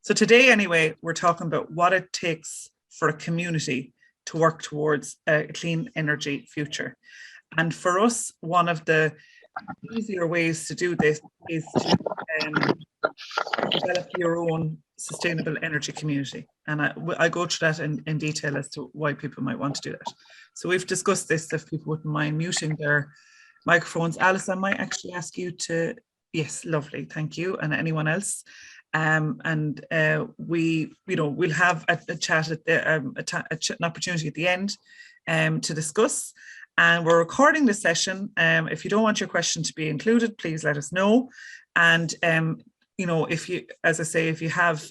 So today, anyway, we're talking about what it takes for a community to work towards a clean energy future. And for us, one of the easier ways to do this is to develop your own sustainable energy community. And I go through that in detail as to why people might want to do that. So we've discussed this, if people wouldn't mind muting their microphones. Alice, I might actually ask you to, yes, lovely, thank you. And anyone else. We'll have a chat at an opportunity at the end to discuss. And we're recording this session. If you don't want your question to be included, please let us know. And if you, as I say, if you have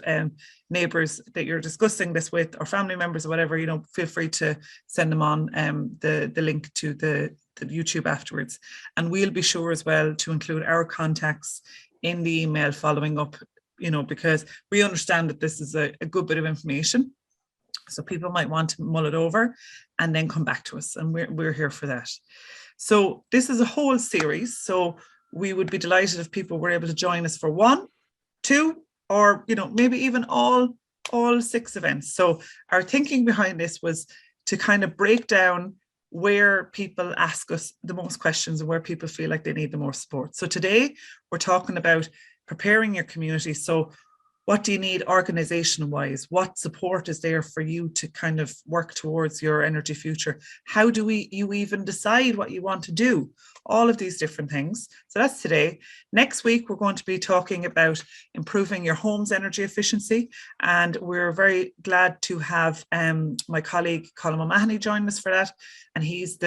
neighbours that you're discussing this with, or family members or whatever, feel free to send them on the link to the YouTube afterwards. And we'll be sure as well to include our contacts in the email following up, because we understand that this is a good bit of information. So people might want to mull it over and then come back to us, and we're here for that. So this is a whole series. So we would be delighted if people were able to join us for 1, 2, or maybe even all 6 events. So our thinking behind this was to kind of break down where people ask us the most questions and where people feel like they need the more support. So today we're talking about preparing your community. So what do you need organization wise? What support is there for you to kind of work towards your energy future? How do you even decide what you want to do? All of these different things. So that's today. Next week, we're going to be talking about improving your home's energy efficiency. And we're very glad to have my colleague, Colin O'Mahony, join us for that. And he's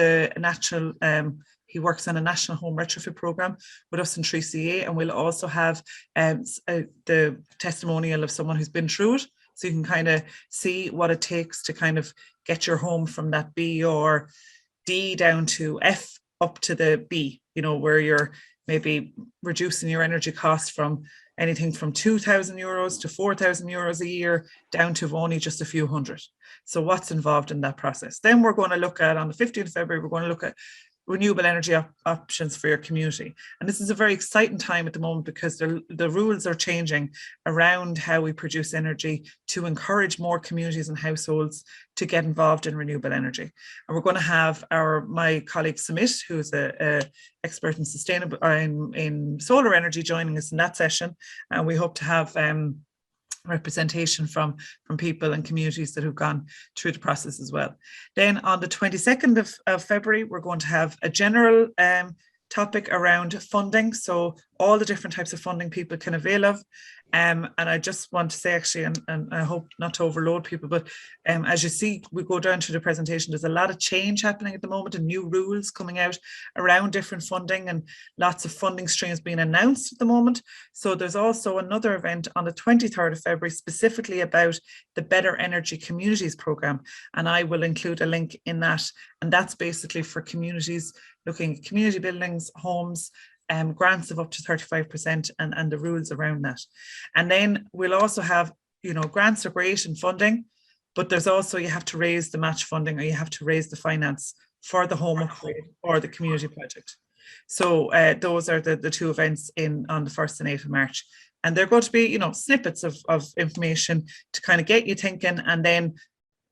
he works on a national home retrofit program with us in 3CA, and we'll also have the testimonial of someone who's been through it, so you can kind of see what it takes to kind of get your home from that B or D down to F up to the B, where you're maybe reducing your energy costs from anything from €2,000 to €4,000 a year down to only just a few hundred. So what's involved in that process? Then we're going to look at, on the 15th of February, we're going to look at renewable energy options for your community. And this is a very exciting time at the moment, because the rules are changing around how we produce energy to encourage more communities and households to get involved in renewable energy. And we're going to have my colleague Sumit, who's a expert in sustainable in solar energy, joining us in that session. And we hope to have representation from people and communities that have gone through the process as well. Then on the 22nd of February, we're going to have a general topic around funding. So all the different types of funding people can avail of. And I just want to say, actually, and I hope not to overload people, but as you see, we go down to the presentation, there's a lot of change happening at the moment and new rules coming out around different funding, and lots of funding streams being announced at the moment. So there's also another event on the 23rd of February specifically about the Better Energy Communities programme, and I will include a link in that. And that's basically for communities looking at community buildings, homes, grants of up to 35% and the rules around that. And then we'll also have, grants are great and funding, but there's also, you have to raise the match funding, or you have to raise the finance for the home upgrade or the community project. So those are the 2 events on the 1st and 8th of March. And they're going to be, snippets of information to kind of get you thinking. And then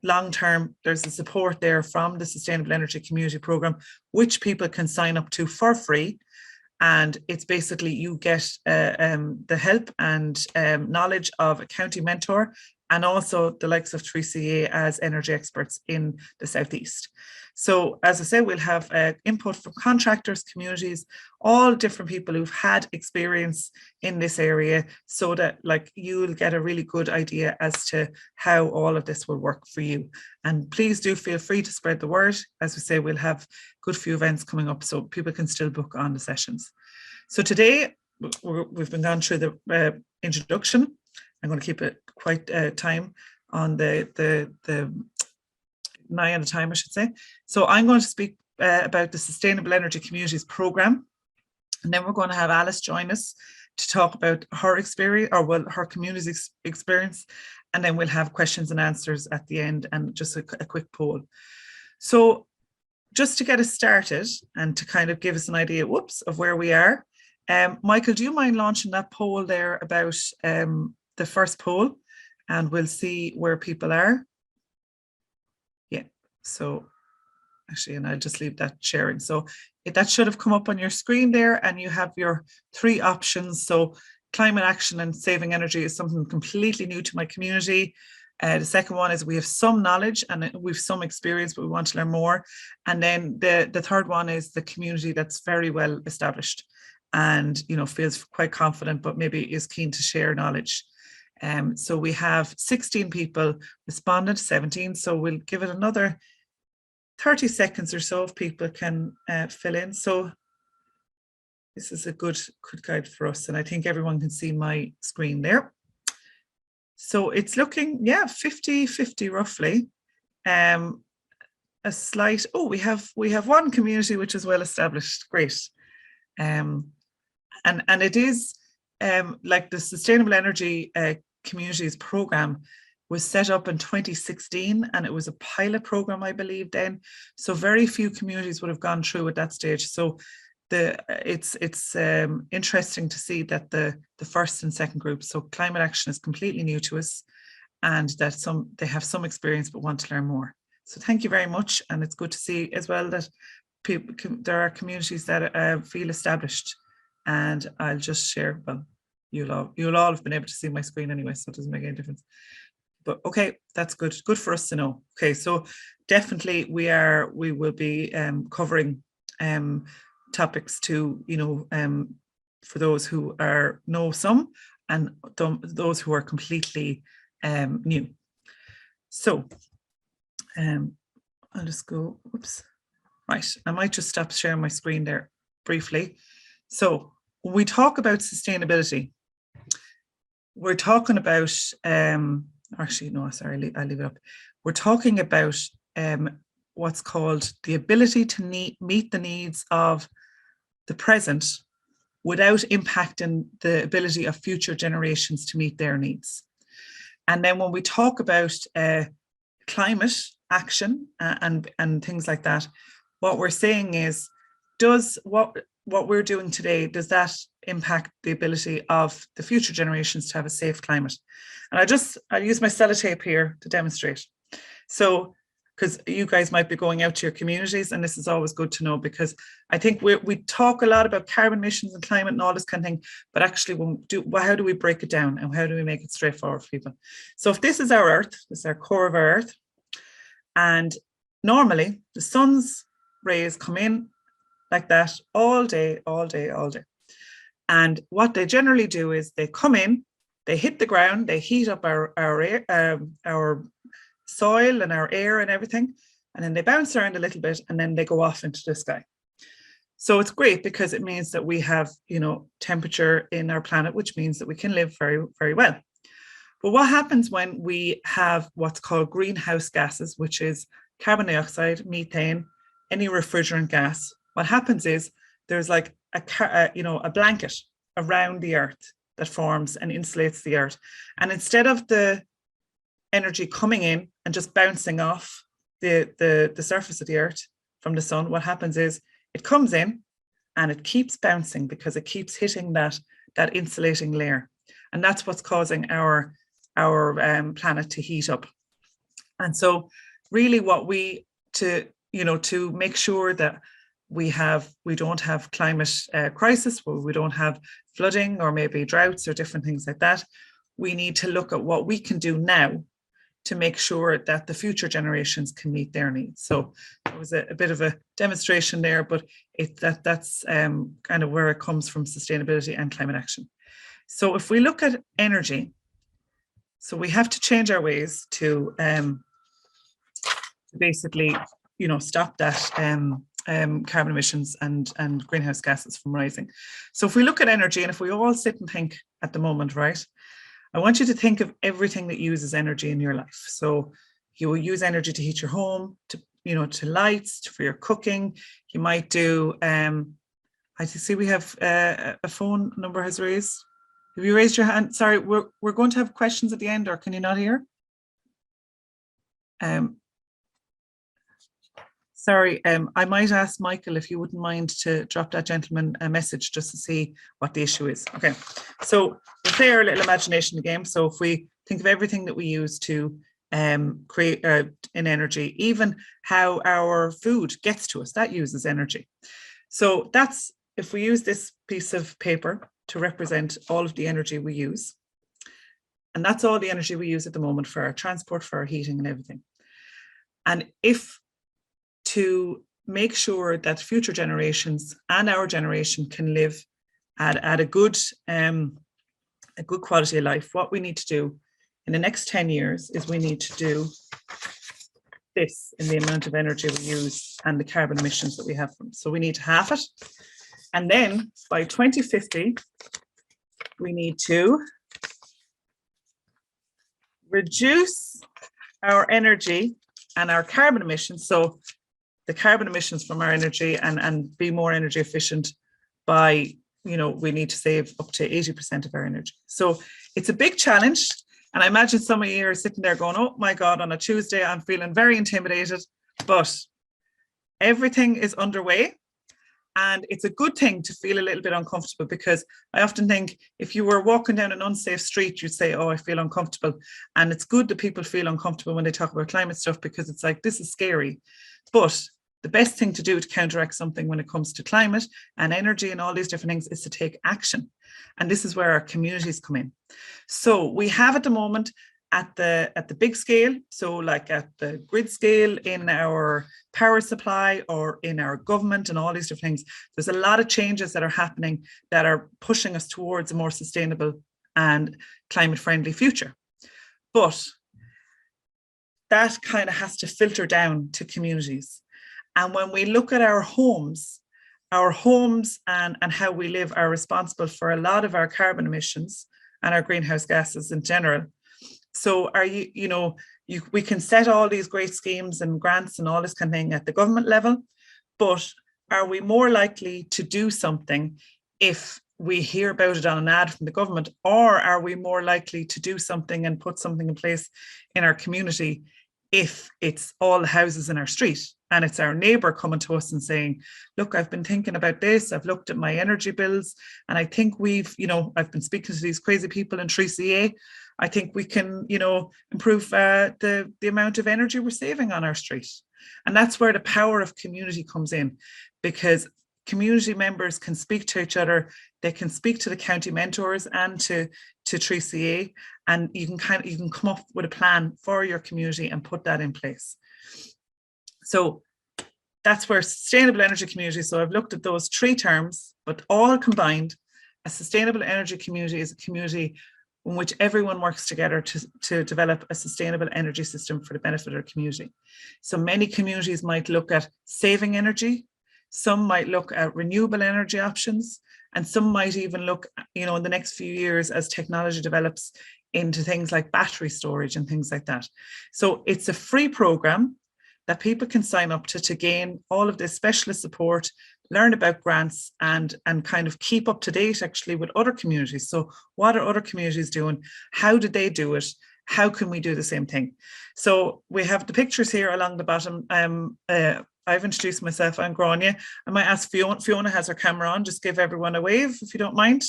long term, there's the support there from the Sustainable Energy Community Programme, which people can sign up to for free. And it's basically, you get the help and knowledge of a county mentor, and also the likes of 3CA as energy experts in the Southeast. So as I said, we'll have input from contractors, communities, all different people who've had experience in this area, so that you'll get a really good idea as to how all of this will work for you. And please do feel free to spread the word. As we say, we'll have a good few events coming up, so people can still book on the sessions. So today, we've been gone through the introduction. I'm going to keep it quite time on the nigh on the time, I should say. So I'm going to speak about the Sustainable Energy Communities Programme. And then we're going to have Alice join us to talk about her experience, or her community's experience. And then we'll have questions and answers at the end, and just a quick poll. So just to get us started and to kind of give us an idea, of where we are, Michael, do you mind launching that poll there about the first poll? and we'll see where people are. Yeah, so actually, and I'll just leave that sharing. So that should have come up on your screen there, and you have your 3 options. So climate action and saving energy is something completely new to my community. The second one is we have some knowledge and we've some experience, but we want to learn more. And then the third one is the community that's very well established and, you know, feels quite confident, but maybe is keen to share knowledge. So we have 16 people responded, 17. So we'll give it another 30 seconds or so if people can fill in. So this is a good guide for us. And I think everyone can see my screen there. So it's looking, yeah, 50-50 roughly. A slight, oh, we have one community which is well established. Great. And it is like the Sustainable Energy Communities Programme was set up in 2016, and it was a pilot program, I believe, then. So very few communities would have gone through at that stage. So it's interesting to see that the first and second group, so climate action is completely new to us, and that they have some experience but want to learn more. So thank you very much, and it's good to see as well that there are communities that feel established. And I'll just share. Well, you'll all have been able to see my screen anyway, so it doesn't make any difference. But okay, that's good for us to know. Okay, so definitely we will be covering topics to, you know, for those who know some and those who are completely new. So I'll just go, whoops. Right, I might just stop sharing my screen there briefly. So when we talk about sustainability, we're talking about, actually, no, sorry, I'll leave it up. We're talking about what's called the ability to meet the needs of the present without impacting the ability of future generations to meet their needs. And then when we talk about climate action and things like that, what we're saying is, does what we're doing today, does that impact the ability of the future generations to have a safe climate? And I'll use my sellotape here to demonstrate. So, because you guys might be going out to your communities, and this is always good to know, because I think we talk a lot about carbon emissions and climate and all this kind of thing, but actually how do we break it down and how do we make it straightforward for people? So if this is our Earth, this is our core of our Earth, and normally the sun's rays come in like that all day. And what they generally do is they come in, they hit the ground, they heat up our soil and our air and everything, and then they bounce around a little bit, and then they go off into the sky. So it's great because it means that we have, you know, temperature in our planet, which means that we can live very, very well. But what happens when we have what's called greenhouse gases, which is carbon dioxide, methane, any refrigerant gas? What happens is there's like a blanket around the Earth that forms and insulates the Earth. And instead of the energy coming in and just bouncing off the surface of the Earth from the sun, what happens is it comes in and it keeps bouncing because it keeps hitting that insulating layer. And that's what's causing our planet to heat up. And so really to make sure that we don't have climate crisis, where we don't have flooding or maybe droughts or different things like that, we need to look at what we can do now to make sure that the future generations can meet their needs. So it was a bit of a demonstration there, but that's kind of where it comes from, sustainability and climate action. So if we look at energy, so we have to change our ways to basically, you know, stop that carbon emissions and greenhouse gases from rising. So if we look at energy, and if we all sit and think at the moment, right, I want you to think of everything that uses energy in your life. So you will use energy to heat your home, to lights, for your cooking. You might do, I see we have a phone number has raised. Have you raised your hand? Sorry, we're going to have questions at the end, or can you not hear? Sorry, I might ask Michael if you wouldn't mind to drop that gentleman a message just to see what the issue is. Okay, so we'll play our little imagination game. So if we think of everything that we use to create in energy, even how our food gets to us, that uses energy. So that's, if we use this piece of paper to represent all of the energy we use, and that's all the energy we use at the moment for our transport, for our heating and everything. And if to make sure that future generations and our generation can live at a good quality of life, what we need to do in the next 10 years is we need to do this in the amount of energy we use and the carbon emissions that we have from. So we need to halve it. And then by 2050, we need to reduce our energy and our carbon emissions. So the carbon emissions from our energy and be more energy efficient by, we need to save up to 80% of our energy. So it's a big challenge. And I imagine some of you are sitting there going, oh my God, on a Tuesday, I'm feeling very intimidated, but everything is underway. And it's a good thing to feel a little bit uncomfortable, because I often think if you were walking down an unsafe street, you'd say, oh, I feel uncomfortable. And it's good that people feel uncomfortable when they talk about climate stuff, because it's like, this is scary. But the best thing to do to counteract something when it comes to climate and energy and all these different things is to take action. And this is where our communities come in. So we have at the moment at the big scale, so like at the grid scale, in our power supply or in our government and all these different things, there's a lot of changes that are happening that are pushing us towards a more sustainable and climate friendly future. But that kind of has to filter down to communities. And when we look at our homes and how we live are responsible for a lot of our carbon emissions and our greenhouse gases in general. So we can set all these great schemes and grants and all this kind of thing at the government level, but are we more likely to do something if we hear about it on an ad from the government, or are we more likely to do something and put something in place in our community if it's all the houses in our street and it's our neighbour coming to us and saying, look, I've been thinking about this, I've looked at my energy bills, and I think I've been speaking to these crazy people in 3CA, I think we can, improve the amount of energy we're saving on our street. And that's where the power of community comes in, because community members can speak to each other, they can speak to the county mentors and to 3CA, and you can come up with a plan for your community and put that in place. So that's where sustainable energy community, so I've looked at those three terms, but all combined, a sustainable energy community is a community in which everyone works together to develop a sustainable energy system for the benefit of their community. So many communities might look at saving energy, some might look at renewable energy options, and some might even look, in the next few years as technology develops, into things like battery storage and things like that. So it's a free program that people can sign up to gain all of this specialist support, learn about grants, and kind of keep up to date actually with other communities. So what are other communities doing? How did they do it? How can we do the same thing? So we have the pictures here along the bottom. I've introduced myself, I'm Grania. I might ask Fiona. Fiona has her camera on, just give everyone a wave if you don't mind.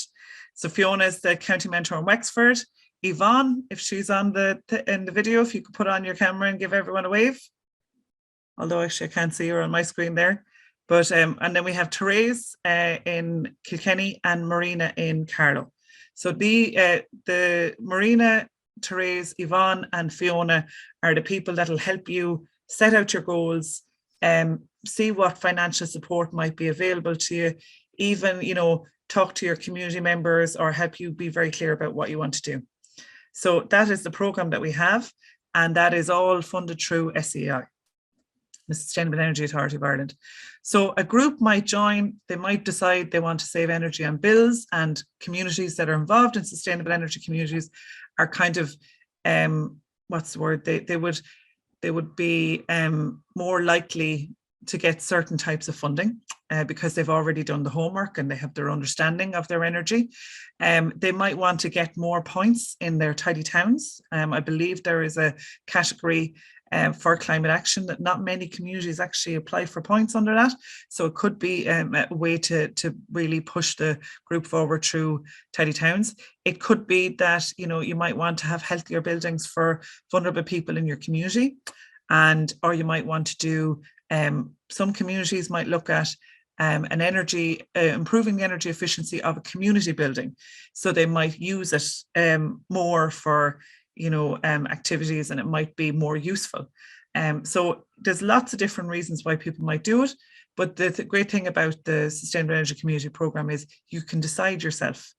So Fiona is the county mentor in Wexford. Yvonne, if she's on in the video, if you could put on your camera and give everyone a wave. Although actually I can't see her on my screen there. But and then we have Therese in Kilkenny and Marina in Carlow. So the Marina, Therese, Yvonne and Fiona are the people that will help you set out your goals, see what financial support might be available to you, even, talk to your community members or help you be very clear about what you want to do. So that is the program that we have, and that is all funded through SEI, the Sustainable Energy Authority of Ireland. So a group might join, they might decide they want to save energy on bills, and communities that are involved in sustainable energy communities are kind of, what's the word, they would be more likely to get certain types of funding because they've already done the homework and they have their understanding of their energy. They might want to get more points in their tidy towns. I believe there is a category for climate action. That not many communities actually apply for points under that. So it could be a way to really push the group forward through tidy towns. It could be that, you know, you might want to have healthier buildings for vulnerable people in your community, or you might want to do, some communities might look at an energy, improving the energy efficiency of a community building. So they might use it more for, you know, activities, and it might be more useful. So there's lots of different reasons why people might do it. But the great thing about the Sustainable Energy Community Programme is you can decide yourself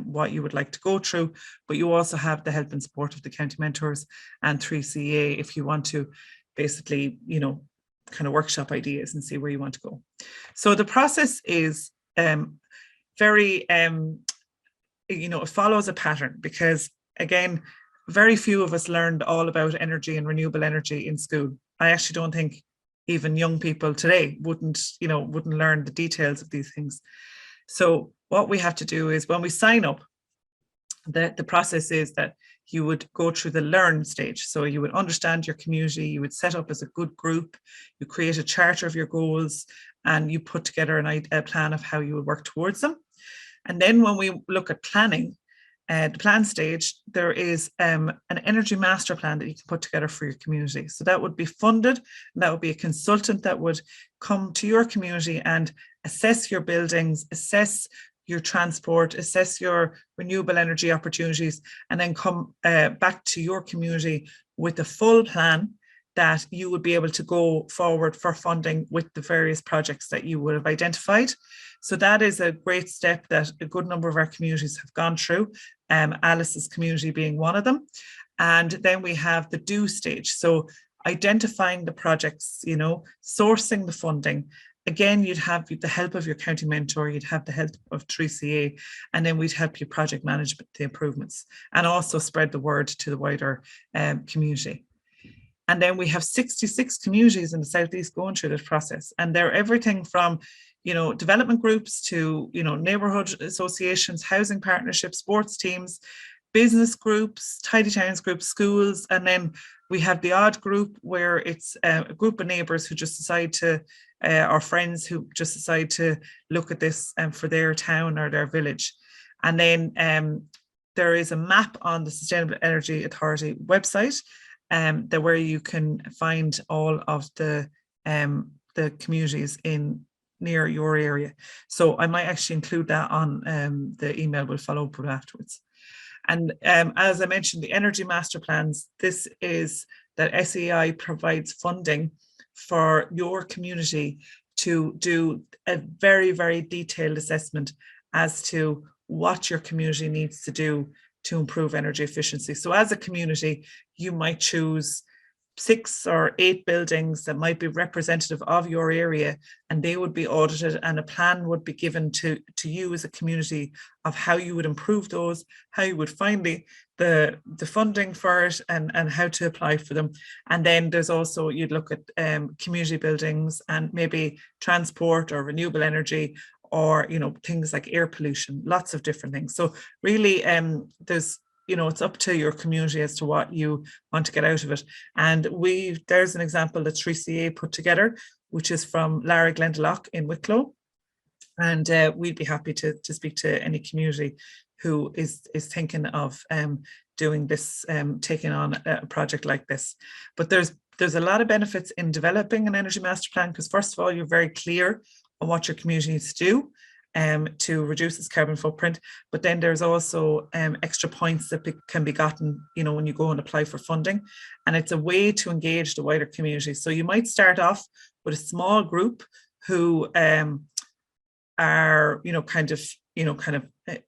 what you would like to go through, but you also have the help and support of the county mentors and 3CA if you want to basically, you know, kind of workshop ideas and see where you want to go. So the process is very, you know, it follows a pattern, because again, very few of us learned all about energy and renewable energy in school. I actually don't think even young people today wouldn't learn the details of these things. So what we have to do is, when we sign up, the process is that you would go through the learn stage. So you would understand your community, you would set up as a good group, you create a charter of your goals, and you put together a plan of how you would work towards them. And then when we look at planning, the plan stage, there is an energy master plan that you can put together for your community. So that would be funded, and that would be a consultant that would come to your community and assess your buildings, assess your transport, assess your renewable energy opportunities, and then come back to your community with a full plan that you would be able to go forward for funding with the various projects that you would have identified. So that is a great step that a good number of our communities have gone through, Alice's community being one of them. And then we have the do stage. So identifying the projects, you know, sourcing the funding. Again, you'd have the help of your county mentor, you'd have the help of 3CA, and then we'd help you project manage the improvements and also spread the word to the wider community. And then we have 66 communities in the Southeast going through this process. And they're everything from, you know, development groups to, you know, neighbourhood associations, housing partnerships, sports teams, business groups, tidy towns groups, schools. And then we have the odd group where it's a group of neighbours who just decide to, or friends who just decide to look at this for their town or their village. And then there is a map on the Sustainable Energy Authority website where you can find all of the communities near your area. So I might actually include that on the email we'll follow up with afterwards. And as I mentioned, the energy master plans, this is that SEI provides funding for your community to do a very, very detailed assessment as to what your community needs to do to improve energy efficiency. So as a community, you might choose 6 or 8 buildings that might be representative of your area, and they would be audited, and a plan would be given to you as a community of how you would improve those, how you would find the funding for it, and how to apply for them. And then there's also, you'd look at community buildings and maybe transport or renewable energy, or, you know, things like air pollution, lots of different things. So really there's, you know, it's up to your community as to what you want to get out of it. And there's an example that 3CA put together, which is from Lara Glendalough in Wicklow. And we'd be happy to speak to any community who is thinking of doing this, taking on a project like this. But there's a lot of benefits in developing an energy master plan, because first of all, you're very clear on what your community needs to do to reduce its carbon footprint. But then there's also extra points that can be gotten, you know, when you go and apply for funding. And it's a way to engage the wider community. So you might start off with a small group who are, kind of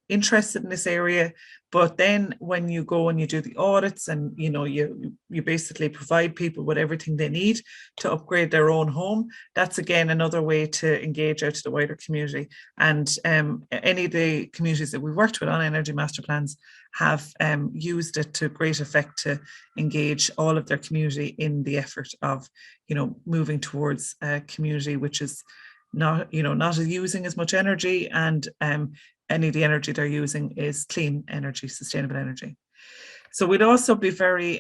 interested in this area. But then when you go and you do the audits and, you basically provide people with everything they need to upgrade their own home, that's again another way to engage out to the wider community. And any of the communities that we've worked with on energy master plans have used it to great effect to engage all of their community in the effort of, moving towards a community which is not using as much energy, and any of the energy they're using is clean energy, sustainable energy. So we'd also be very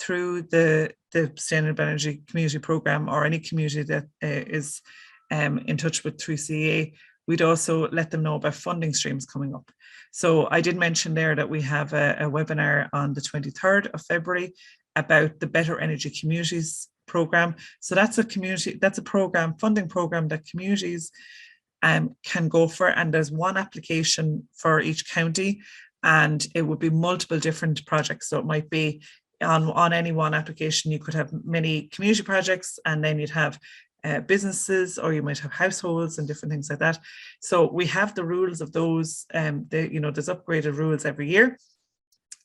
through the Sustainable Energy Community Programme, or any community that is in touch with 3CA, we'd also let them know about funding streams coming up. So I did mention there that we have a webinar on the 23rd of February about the Better Energy Communities Programme. So that's a program, funding program that communities can go for, and there's one application for each county, and it would be multiple different projects. So it might be on any one application, you could have many community projects, and then you'd have businesses, or you might have households and different things like that. So we have the rules of those, there's upgraded rules every year,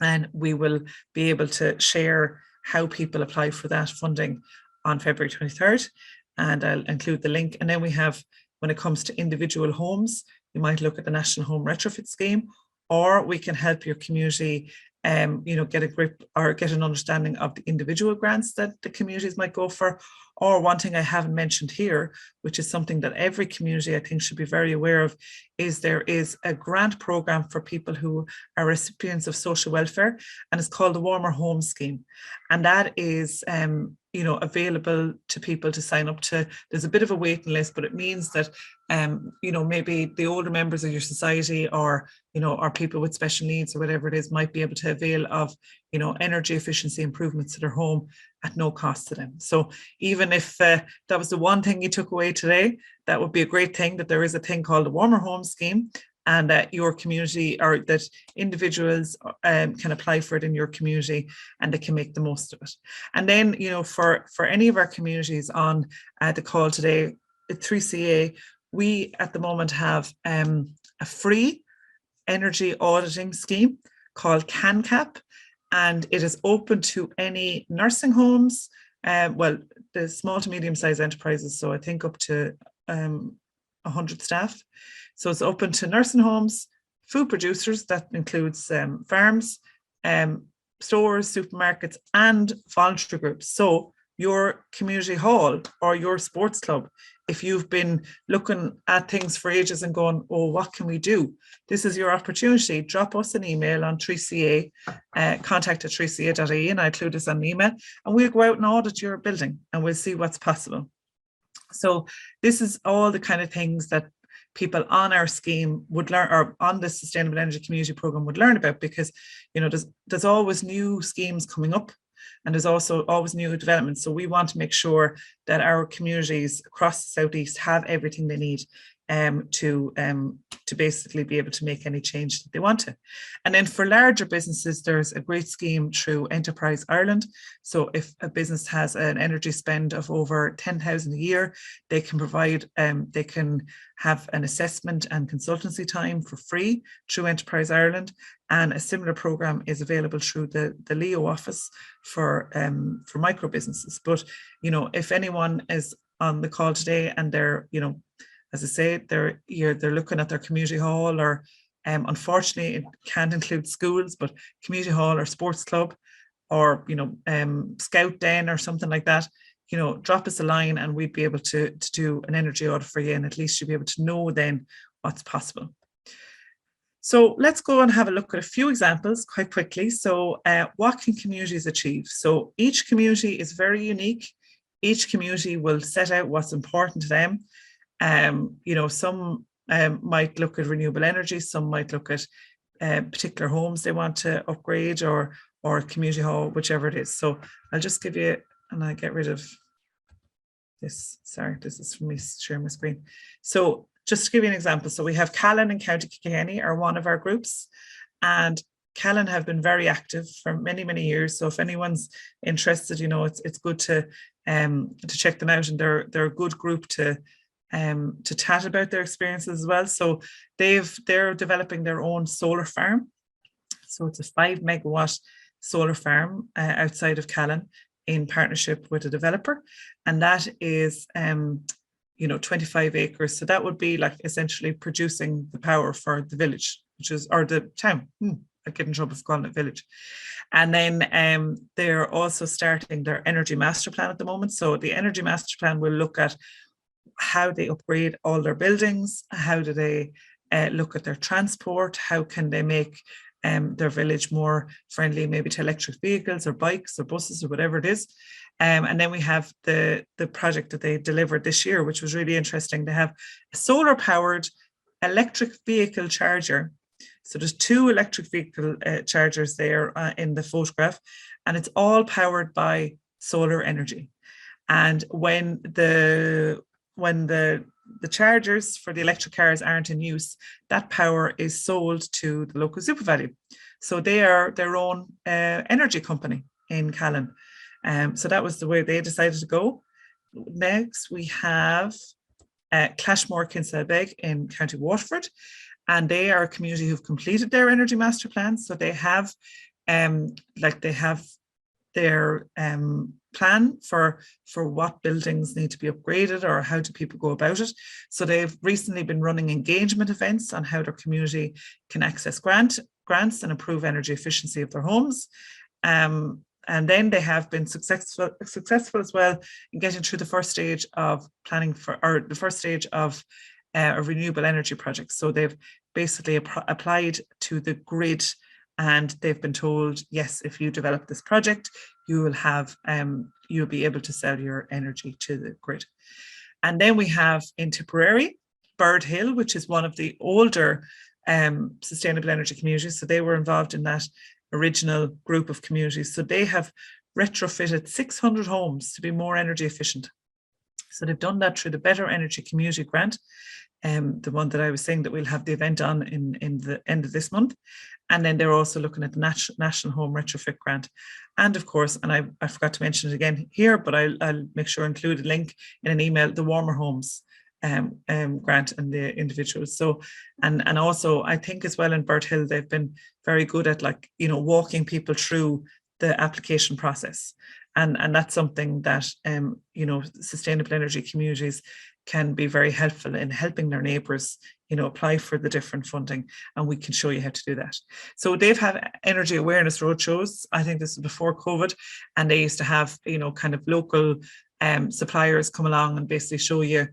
and we will be able to share how people apply for that funding on February 23rd, and I'll include the link. And then we have, when it comes to individual homes, you might look at the National Home Retrofit Scheme, or we can help your community get a grip or get an understanding of the individual grants that the communities might go for. Or one thing I haven't mentioned here, which is something that every community I think should be very aware of, is there is a grant program for people who are recipients of social welfare, and it's called the Warmer Home Scheme. And that is available to people to sign up to. There's a bit of a waiting list, but it means that maybe the older members of your society, or people with special needs or whatever it is, might be able to avail of energy efficiency improvements to their home at no cost to them. So even if that was the one thing you took away today, that would be a great thing, that there is a thing called the Warmer Home Scheme, and that your community, or that individuals can apply for it in your community, and they can make the most of it. And then, for any of our communities on the call today, at 3CA, we at the moment have a free energy auditing scheme called CanCap, and it is open to any nursing homes, the small to medium-sized enterprises, so I think up to 100 staff. So it's open to nursing homes, food producers, that includes farms, stores, supermarkets, and voluntary groups. So your community hall or your sports club, if you've been looking at things for ages and going, oh, what can we do? This is your opportunity. Drop us an email on 3CA, contact@3ca.ie, and I include this on the email, and we'll go out and audit your building, and we'll see what's possible. So this is all the kind of things that people on our scheme would learn, or on the Sustainable Energy Community Programme would learn about, because there's always new schemes coming up, and there's also always new developments. So we want to make sure that our communities across the Southeast have everything they need to basically be able to make any change that they want to. And then for larger businesses, there's a great scheme through Enterprise Ireland. So if a business has an energy spend of over 10,000 a year, they can provide, they can have an assessment and consultancy time for free through Enterprise Ireland. And a similar program is available through the Leo office for micro businesses. But if anyone is on the call today and they're as I say, they're looking at their community hall, or unfortunately it can't include schools, but community hall or sports club, or scout den or something like that, drop us a line, and we'd be able to do an energy audit for you, and at least you'll be able to know then what's possible. So let's go and have a look at a few examples quite quickly. So what can communities achieve? So each community is very unique. Each community will set out what's important to them. Some might look at renewable energy, some might look at particular homes they want to upgrade, or community hall, whichever it is. So I'll just give you, and I get rid of this. Sorry, this is for me sharing my screen. So just to give you an example, so we have Callan and County Kilkenny are one of our groups, and Callan have been very active for many, many years. So if anyone's interested, it's good to check them out, and they're a good group to chat about their experiences as well. So they're developing their own solar farm. So it's a 5 megawatt solar farm outside of Callan in partnership with a developer, and that is 25 acres. So that would be like essentially producing the power for the village, or the town. I get in trouble for calling it village. And then they're also starting their energy master plan at the moment. So the energy master plan will look at how they upgrade all their buildings, how do they look at their transport, how can they make their village more friendly, maybe to electric vehicles or bikes or buses or whatever it is. And then we have the project that they delivered this year, which was really interesting. They have a solar-powered electric vehicle charger. So there's 2 electric vehicle chargers there in the photograph, and it's all powered by solar energy. And when the chargers for the electric cars aren't in use, that power is sold to the local SuperValu. So they are their own energy company in Callan. So that was the way they decided to go. Next, we have Clashmore Kinsellbeg in County Waterford, and they are a community who've completed their energy master plans. So they have their plan for what buildings need to be upgraded or how do people go about it. So they've recently been running engagement events on how their community can access grants and improve energy efficiency of their homes. And then they have been successful as well in getting through the first stage of planning for, or the first stage of a renewable energy project. So they've basically applied to the grid, and they've been told, yes, if you develop this project, you will have, you'll be able to sell your energy to the grid. And then we have in Tipperary, Birdhill, which is one of the older sustainable energy communities. So they were involved in that original group of communities. So they have retrofitted 600 homes to be more energy efficient. So they've done that through the Better Energy Community Grant, the one that I was saying that we'll have the event on in the end of this month. And then they're also looking at the National Home Retrofit Grant. And of course, and I forgot to mention it again here, but I'll make sure I include a link in an email, the Warmer Homes grant and the individuals. So, and also I think as well in Birdhill, they've been very good at, like, you know, walking people through the application process. And that's something that, you know, sustainable energy communities can be very helpful in helping their neighbours, you know, apply for the different funding, and we can show you how to do that. So they've had energy awareness roadshows. I think this is before COVID, and they used to have, you know, kind of local suppliers come along and basically show you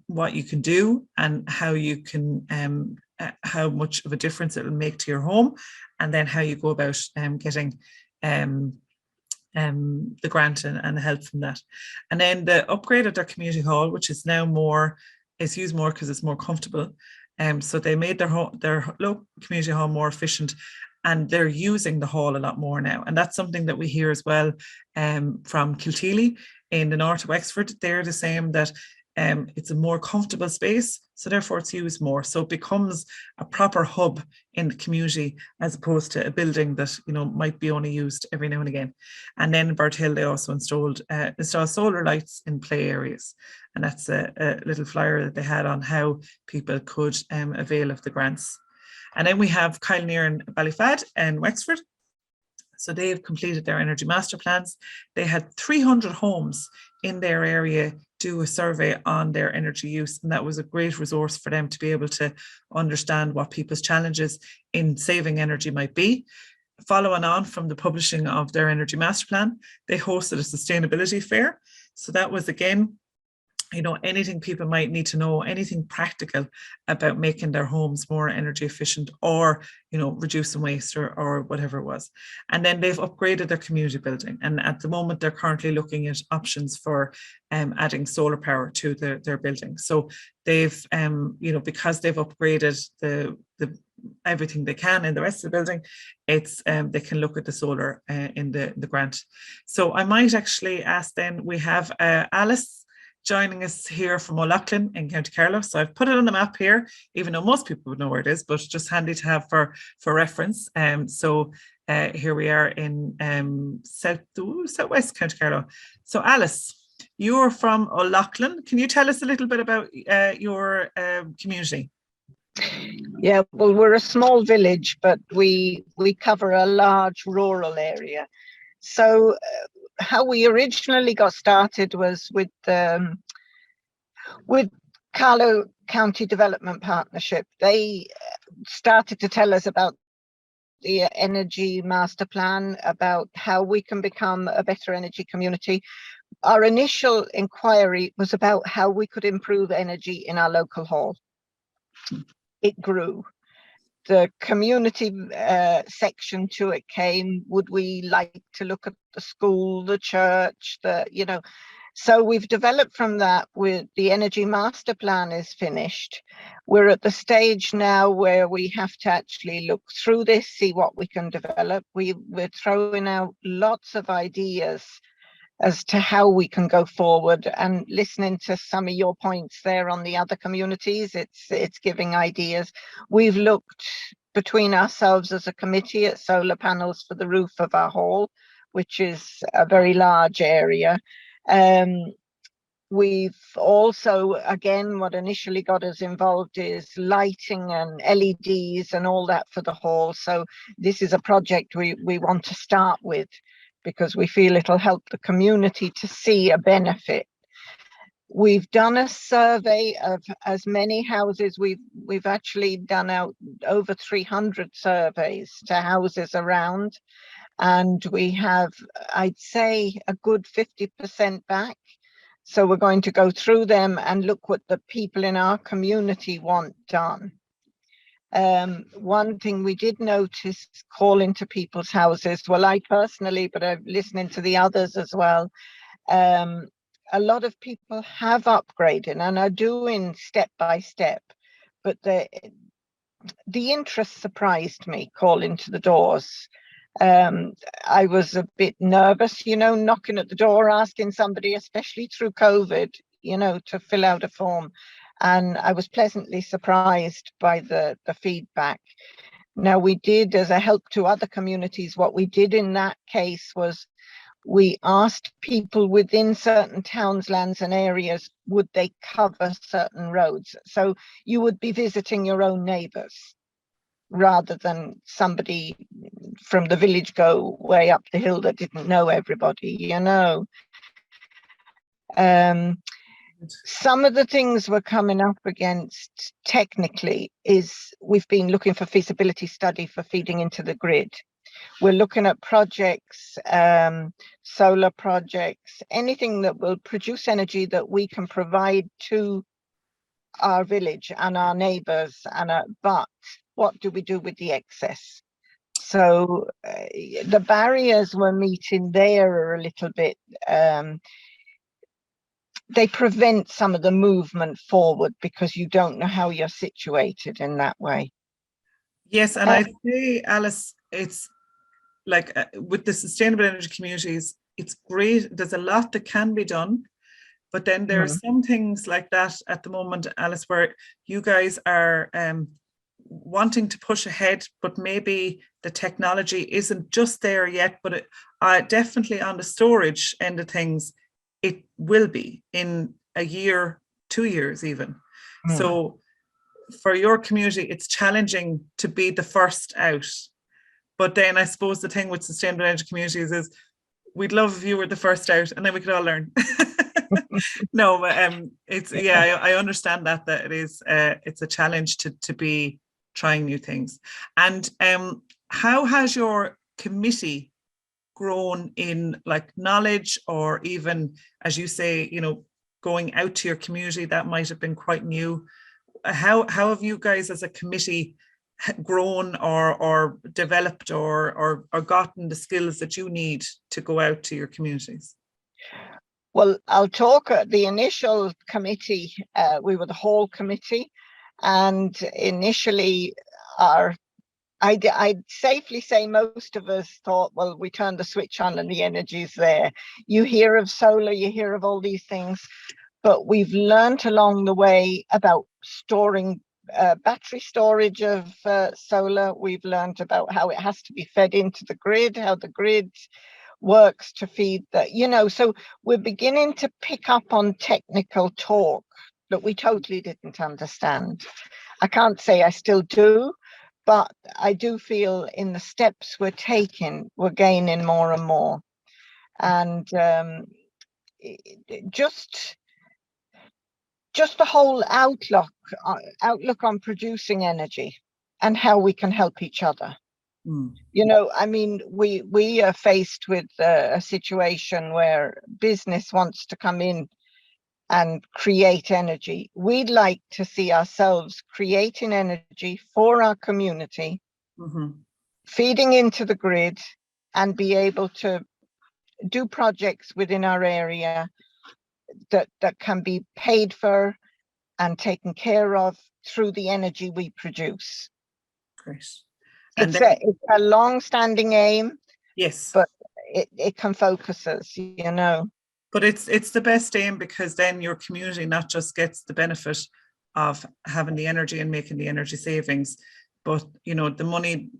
what you can do and how you can, how much of a difference it will make to your home, and then how you go about getting the grant and help from that. And then the upgrade of their community hall, which is now more, is used more because it's more comfortable. So they made their local community hall more efficient, and they're using the hall a lot more now. And that's something that we hear as well from Kilteely in the north of Wexford. They're the same, that it's a more comfortable space, so therefore it's used more. So it becomes a proper hub in the community as opposed to a building that, you know, might be only used every now and again. And then in Birdhill, they also installed solar lights in play areas, and that's a little flyer that they had on how people could avail of the grants. And then we have Kylenear and Ballyfad and Wexford. So they've completed their energy master plans. They had 300 homes in their area do a survey on their energy use, and that was a great resource for them to be able to understand what people's challenges in saving energy might be. Following on from the publishing of their energy master plan, they hosted a sustainability fair. So that was, again, you know, anything people might need to know, anything practical about making their homes more energy efficient, or, you know, reducing waste or whatever it was. And then they've upgraded their community building. And at the moment, they're currently looking at options for adding solar power to their building. So they've, you know, because they've upgraded the everything they can in the rest of the building, it's they can look at the solar in the grant. So I might actually ask then, we have Alice joining us here from Old Leighlin in County Carlow. So I've put it on the map here, even though most people would know where it is, but just handy to have for reference. So here we are in southwest County Carlow. So Alice, you're from Old Leighlin. Can you tell us a little bit about your community? Yeah, well, we're a small village, but we cover a large rural area. So how we originally got started was with Carlow County Development Partnership. They started to tell us about the energy master plan, about how we can become a better energy community. Our initial inquiry was about how we could improve energy in our local hall. It grew. the community section to it came. Would we like to look at the school, the church, so we've developed from that. With the energy master plan is finished, we're at the stage now where we have to actually look through this, see what we can develop. We're throwing out lots of ideas as to how we can go forward, and listening to some of your points there on the other communities, it's giving ideas. We've looked between ourselves as a committee at solar panels for the roof of our hall, which is a very large area. We've also, again, what initially got us involved is lighting and LEDs and all that for the hall. So this is a project we want to start with, because we feel it'll help the community to see a benefit. We've done a survey of as many houses. We've actually done out over 300 surveys to houses around, and we have, I'd say, a good 50% back. So we're going to go through them and look what the people in our community want done. One thing we did notice, calling to people's houses, well, I personally, but I'm listening to the others as well, a lot of people have upgraded and are doing step by step, but the interest surprised me, calling to the doors. I was a bit nervous, knocking at the door, asking somebody, especially through COVID, to fill out a form. And I was pleasantly surprised by the feedback. Now, we did, as a help to other communities, what we did in that case was we asked people within certain towns, lands and areas, would they cover certain roads? So you would be visiting your own neighbours, rather than somebody from the village go way up the hill that didn't know everybody, Some of the things we're coming up against technically is we've been looking for feasibility study for feeding into the grid. We're looking at projects, solar projects, anything that will produce energy that we can provide to our village and our neighbours, but what do we do with the excess? So the barriers we're meeting there are a little bit, they prevent some of the movement forward because you don't know how you're situated in that way. Yes, and I say, Alice, it's like with the sustainable energy communities, it's great. There's a lot that can be done. But then there are some things like that at the moment, Alice, where you guys are wanting to push ahead, but maybe the technology isn't just there yet, but it definitely on the storage end of things, it will be in a year, 2 years even. So for your community, it's challenging to be the first out. But then I suppose the thing with sustainable energy communities is we'd love if you were the first out, and then we could all learn. No, but I understand that it is it's a challenge to be trying new things. And how has your committee grown in like knowledge, or even, as you say, going out to your community? That might have been quite new. How have you guys as a committee grown or developed or gotten the skills that you need to go out to your communities? Well, I'll talk at the initial committee. We were the whole committee, and initially I'd safely say most of us thought, well, we turned the switch on and the energy's there. You hear of solar, you hear of all these things, but we've learned along the way about storing battery storage of solar. We've learned about how it has to be fed into the grid, how the grid works to feed that, so we're beginning to pick up on technical talk that we totally didn't understand. I can't say I still do, but I do feel in the steps we're taking, we're gaining more and more. And just the whole outlook on producing energy and how we can help each other. I mean, we are faced with a situation where business wants to come in and create energy. We'd like to see ourselves creating energy for our community, feeding into the grid, and be able to do projects within our area that can be paid for and taken care of through the energy we produce. Great. It's a long-standing aim. Yes. But it can focus us, you know. But it's the best aim, because then your community not just gets the benefit of having the energy and making the energy savings, but, you know, the money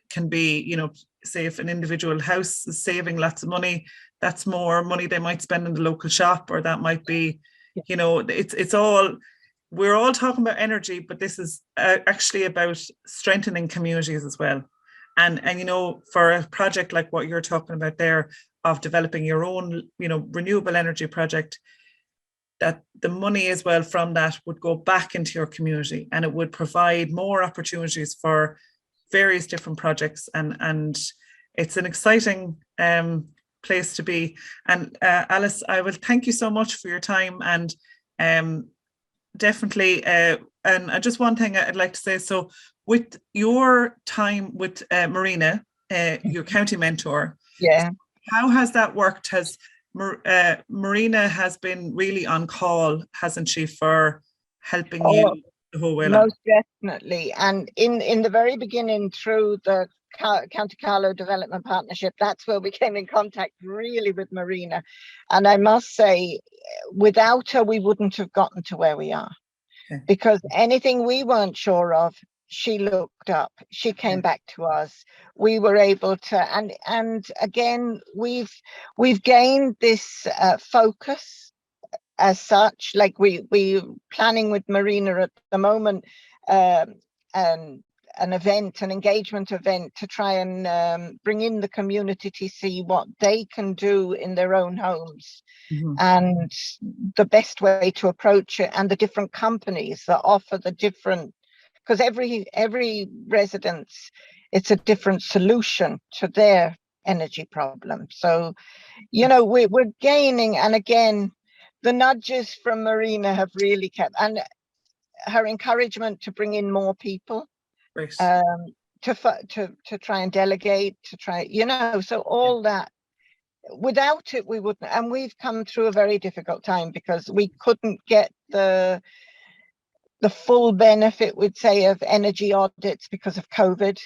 can be, you know, say if an individual house is saving lots of money, that's more money they might spend in the local shop, or that might be, you know, it's all, we're all talking about energy, but this is actually about strengthening communities as well. And you know, for a project like what you're talking about there, of developing your own, you know, renewable energy project, that the money as well from that would go back into your community, and it would provide more opportunities for various different projects, and it's an exciting place to be. And Alice, I will thank you so much for your time, and definitely and just one thing I'd like to say, so with your time with Marina, your county mentor, how has that worked? Has Marina has been really on call, hasn't she, for helping you the whole way along? Most definitely. And in the very beginning, through the County Carlow Development Partnership, that's where we came in contact really with Marina. And I must say, without her, we wouldn't have gotten to where we are. Because anything we weren't sure of, she looked up, she came back to us. We were able to, and again, we've gained this focus as such. Like we planning with Marina at the moment, an event, an engagement event, to try and bring in the community to see what they can do in their own homes, and the best way to approach it, and the different companies that offer the different, because every residence, it's a different solution to their energy problem. So, you know, we're gaining, and again, the nudges from Marina have really kept, and her encouragement to bring in more people. To try and delegate, to try, you know, so all that, without it we wouldn't. And we've come through a very difficult time, because we couldn't get the full benefit, we'd say, of energy audits because of COVID.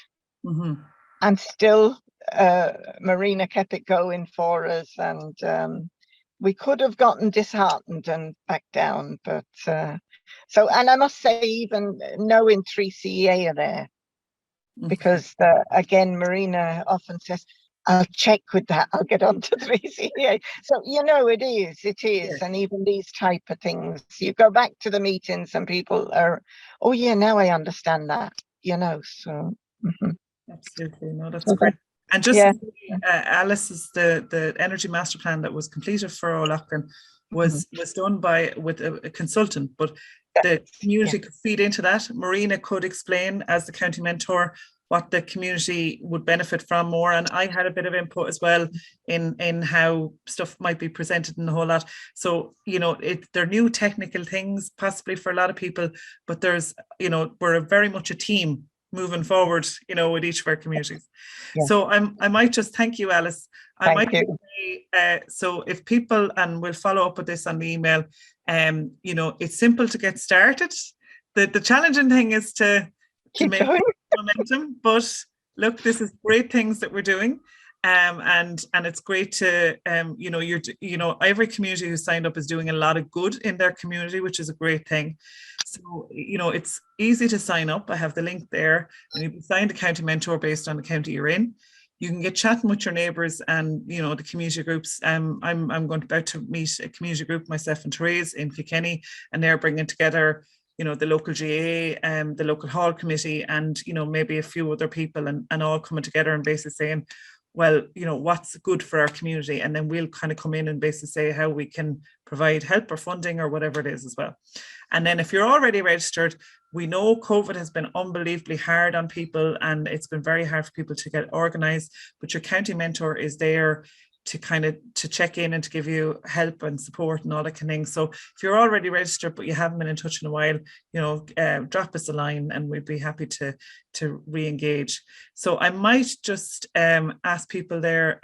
And still Marina kept it going for us, and we could have gotten disheartened and backed down, but so, and I must say, even knowing 3CEA are there, because again, Marina often says, I'll check with that, I'll get on to 3CEA. So, you know, it is. And even these type of things, you go back to the meetings and people are, oh yeah, now I understand that, you know, so. Absolutely, no, that's great. And just Alice's the energy master plan that was completed for Old Leighlin was done with a consultant, but the community could feed into that. Marina could explain, as the county mentor, what the community would benefit from more, and I had a bit of input as well in how stuff might be presented and the whole lot. So, you know, they're new technical things possibly for a lot of people, but there's, you know, we're very much a team moving forward, you know, with each of our communities. So I might just thank you, Alice. Thank you. Say, so if people, and we'll follow up with this on the email, you know, it's simple to get started. The challenging thing is to make momentum, but look, this is great things that we're doing. And it's great to, you know, every community who signed up is doing a lot of good in their community, which is a great thing. So, you know, it's easy to sign up. I have the link there, and you can find a county mentor based on the county you're in. You can get chatting with your neighbours and, you know, the community groups. I'm about to meet a community group, myself and Therese, in Kilkenny, and they're bringing together, you know, the local GA and the local hall committee, and, you know, maybe a few other people, and all coming together and basically saying, well, you know, what's good for our community, and then we'll kind of come in and basically say how we can provide help or funding or whatever it is as well. And then if you're already registered, we know COVID has been unbelievably hard on people, and it's been very hard for people to get organised, but your county mentor is there to check in and to give you help and support and all that kind of thing. So if you're already registered but you haven't been in touch in a while, drop us a line and we'd be happy to re-engage. So I might just ask people there,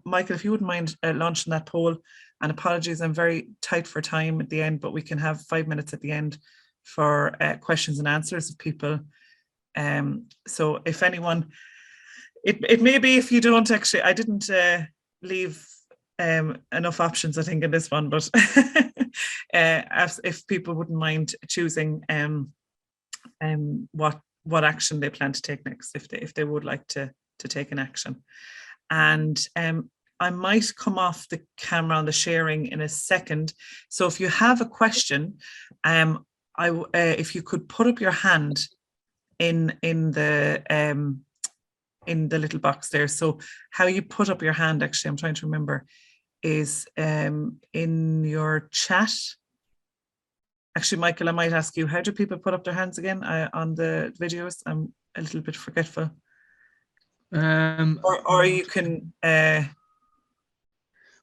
Michael, if you wouldn't mind launching that poll. And apologies, I'm very tight for time at the end, but we can have 5 minutes at the end for questions and answers of people. So if anyone, it may be if you don't actually, I didn't leave enough options, I think, in this one, but if people wouldn't mind choosing what action they plan to take next, if they would like to take an action. And I might come off the camera on the sharing in a second. So if you have a question, if you could put up your hand in the little box there. So how you put up your hand, actually, I'm trying to remember, is in your chat. Actually, Michael, I might ask you, how do people put up their hands again on the videos? I'm a little bit forgetful. Or you can.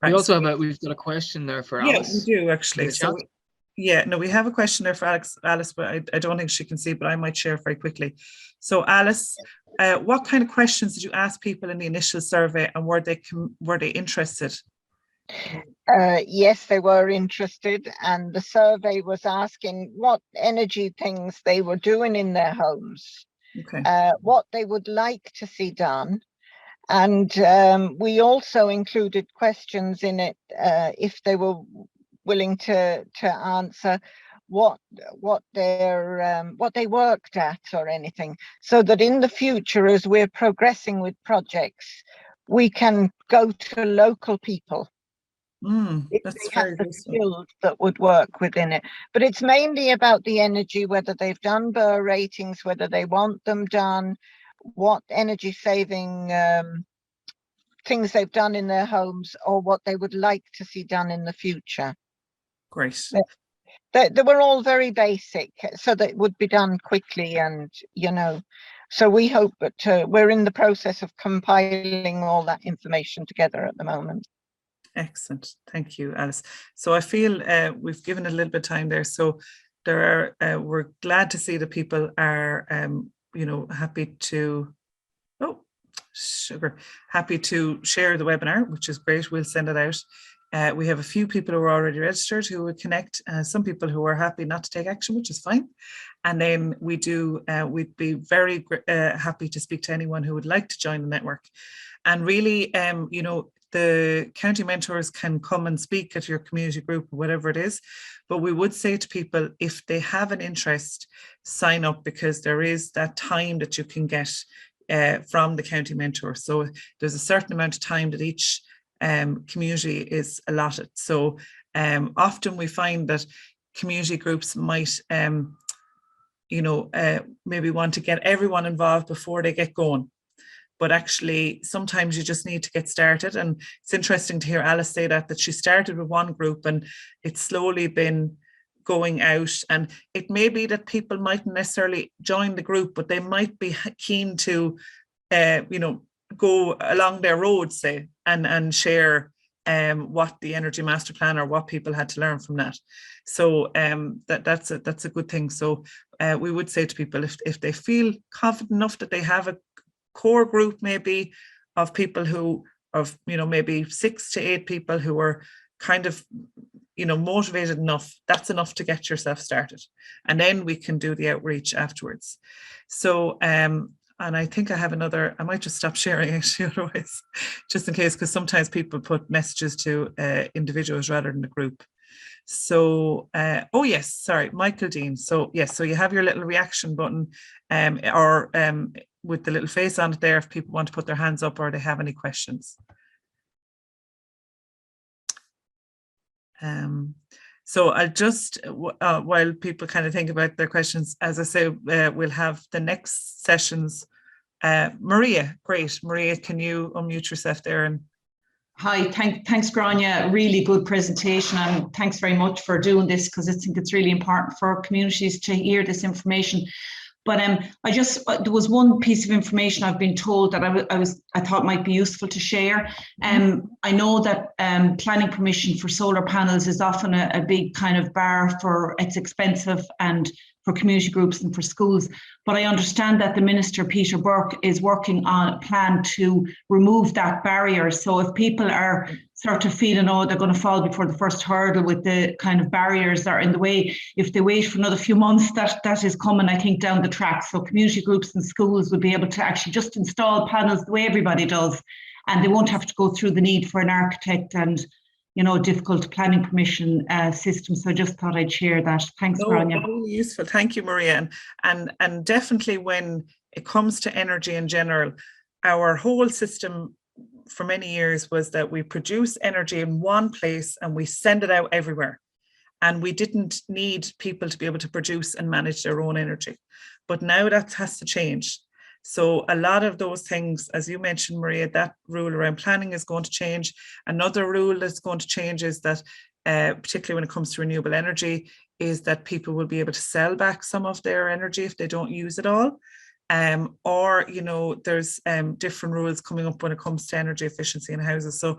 We also have we've got a question there for Alice. Yeah, we do actually. So we have a question there for Alice, but I don't think she can see, but I might share very quickly. So Alice, what kind of questions did you ask people in the initial survey, and were they interested? Yes, they were interested, and the survey was asking what energy things they were doing in their homes, what they would like to see done. And we also included questions in it if they were willing to answer what they worked at or anything, so that in the future, as we're progressing with projects, we can go to local people if they have the skills that would work within it. But it's mainly about the energy, whether they've done BER ratings, whether they want them done, what energy saving things they've done in their homes, or what they would like to see done in the future. Great. They were all very basic, so that it would be done quickly, and so we hope that we're in the process of compiling all that information together at the moment. Excellent. Thank you, Alice. So I feel we've given a little bit of time there. So there are we're glad to see that people are happy to happy to share the webinar, which is great. We'll send it out. We have a few people who are already registered who would connect, some people who are happy not to take action, which is fine. And then we'd be very happy to speak to anyone who would like to join the network. And really, the county mentors can come and speak at your community group, whatever it is. But we would say to people, if they have an interest, sign up, because there is that time that you can get from the county mentor. So there's a certain amount of time that each community is allotted. So often we find that community groups might maybe want to get everyone involved before they get going. But actually, sometimes you just need to get started. And it's interesting to hear Alice say that she started with one group and it's slowly been going out. And it may be that people mightn't necessarily join the group, but they might be keen to, go along their road, say, and share what the Energy Master Plan or what people had to learn from that. So that's a good thing. So we would say to people, if they feel confident enough that they have a core group, maybe of people maybe 6 to 8 people who are kind of motivated enough, that's enough to get yourself started, and then we can do the outreach afterwards. So and I think I have another, I might just stop sharing actually otherwise, just in case, because sometimes people put messages to individuals rather than the group. So oh yes, sorry, Michael Dean. So yes, so you have your little reaction button with the little face on it there if people want to put their hands up or they have any questions. So I'll just, while people kind of think about their questions, as I say, we'll have the next sessions. Maria, great. Maria, can you unmute yourself there? And hi, thanks, Grania. Really good presentation, and thanks very much for doing this, because I think it's really important for communities to hear this information. But there was one piece of information I've been told that I thought might be useful to share. I know that planning permission for solar panels is often a big kind of bar for it's expensive and for community groups and for schools. But I understand that the Minister, Peter Burke, is working on a plan to remove that barrier. So if people are sort of feeling, oh, they're going to fall before the first hurdle with the kind of barriers that are in the way, if they wait for another few months, that is coming, I think, down the track. So community groups and schools will be able to actually just install panels the way everybody does, and they won't have to go through the need for an architect and, you know, difficult planning permission system. So I just thought I'd share that. Thanks, Grania. Really useful. Thank you, Maria. And definitely when it comes to energy in general, our whole system for many years was that we produce energy in one place and we send it out everywhere. And we didn't need people to be able to produce and manage their own energy. But now that has to change. So a lot of those things, as you mentioned, Maria, that rule around planning is going to change. Another rule that's going to change is that, particularly when it comes to renewable energy, is that people will be able to sell back some of their energy if they don't use it all. Or, you know, there's different rules coming up when it comes to energy efficiency in houses. So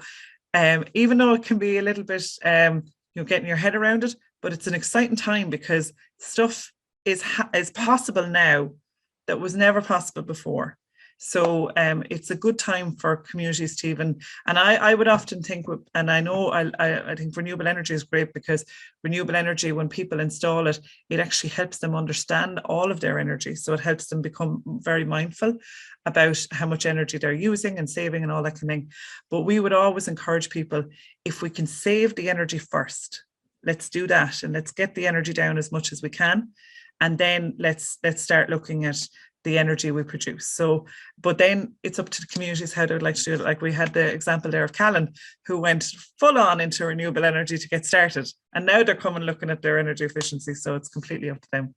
even though it can be a little bit, you know, getting your head around it, but it's an exciting time because stuff is possible now that was never possible before. So it's a good time for communities to even, and I would often think, and I know I think renewable energy is great because renewable energy, when people install it, it actually helps them understand all of their energy. So it helps them become very mindful about how much energy they're using and saving and all that kind of thing. But we would always encourage people, if we can save the energy first, let's do that and let's get the energy down as much as we can. And then let's start looking at the energy we produce. So, but then it's up to the communities how they would like to do it. Like we had the example there of Callan, who went full on into renewable energy to get started. And now they're coming looking at their energy efficiency. So it's completely up to them.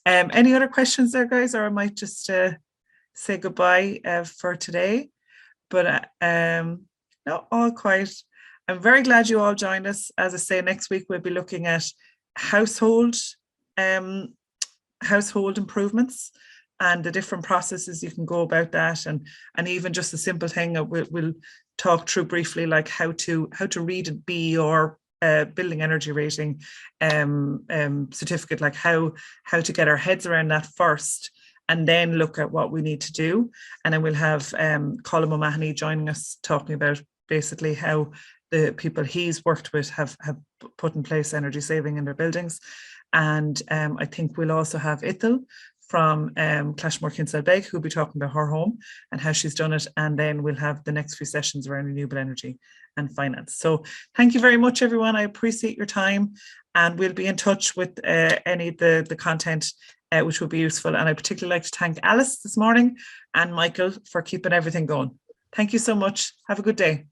Any other questions there, guys? Or I might just say goodbye for today. But no, all quiet. I'm very glad you all joined us. As I say, next week we'll be looking at household improvements and the different processes you can go about that, and even just a simple thing we'll talk through briefly, like how to read a B or building energy rating certificate, like how to get our heads around that first and then look at what we need to do. And then we'll have Colin O'Mahony joining us talking about basically how the people he's worked with have put in place energy saving in their buildings. And I think we'll also have Ithel from Clashmore Kinsale who'll be talking about her home and how she's done it. And then we'll have the next few sessions around renewable energy and finance. So thank you very much, everyone. I appreciate your time, and we'll be in touch with any of the content which will be useful. And I particularly like to thank Alice this morning and Michael for keeping everything going. Thank you so much. Have a good day.